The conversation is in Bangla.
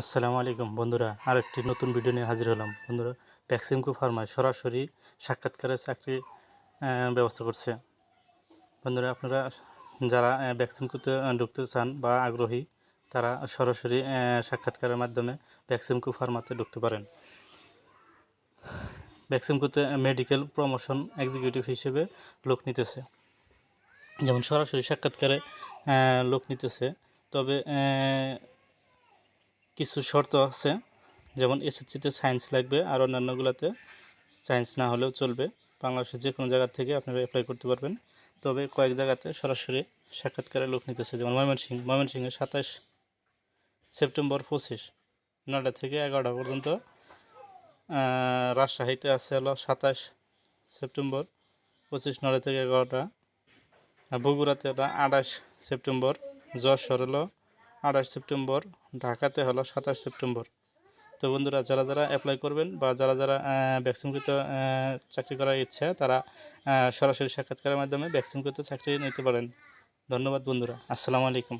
আসসালামু আলাইকুম বন্ধুরা, আরেকটি নতুন ভিডিও নিয়ে হাজির হলাম। বন্ধুরা, ভ্যাকসিমকো ফার্মায় সরাসরি সাক্ষাৎকারের চাকরি ব্যবস্থা করছে। বন্ধুরা, আপনারা যারা ভ্যাকসিমকোতে ঢুকতে চান বা আগ্রহী, তারা সরাসরি সাক্ষাৎকারের মাধ্যমে ভ্যাকসিমকো ফার্মাতে ঢুকতে পারেন। ভ্যাকসিমকোতে মেডিকেল প্রমোশন এক্সিকিউটিভ হিসেবে লোক নিতেছে, যেমন সরাসরি সাক্ষাৎকারে লোক নিতেছে। তবে কিছু শর্ত আছে, যেমন এসএসসিতে সায়েন্স লাগবে, আর অন্যান্যগুলোতে সায়েন্স না হলেও চলবে। বাংলাদেশের যে কোনো জায়গা থেকে আপনারা অ্যাপ্লাই করতে পারবেন। তবে কয়েক জায়গাতে সরাসরি সাক্ষাৎকারে লোক নিতেছে, যেমন ময়মনসিংহে 27 সেপ্টেম্বর 25 9টা থেকে 11টা পর্যন্ত। রাজশাহীতে আছে হলো 27 সেপ্টেম্বর 25 9টা থেকে 11টা। বগুড়াতে হলো 28 সেপ্টেম্বর, যশোর হলো 28 সেপ্টেম্বর, ঢাকাতে হলো 27 সেপ্টেম্বর। তো বন্ধুরা, যারা যারা অ্যাপ্লাই করবেন বা যারা যারা ভ্যাকসিনকৃত চাকরি করার ইচ্ছা, তারা সরাসরি সাক্ষাৎকারের মাধ্যমে ভ্যাকসিনকৃত চাকরি নিতে পারেন। ধন্যবাদ বন্ধুরা, আসসালামু আলাইকুম।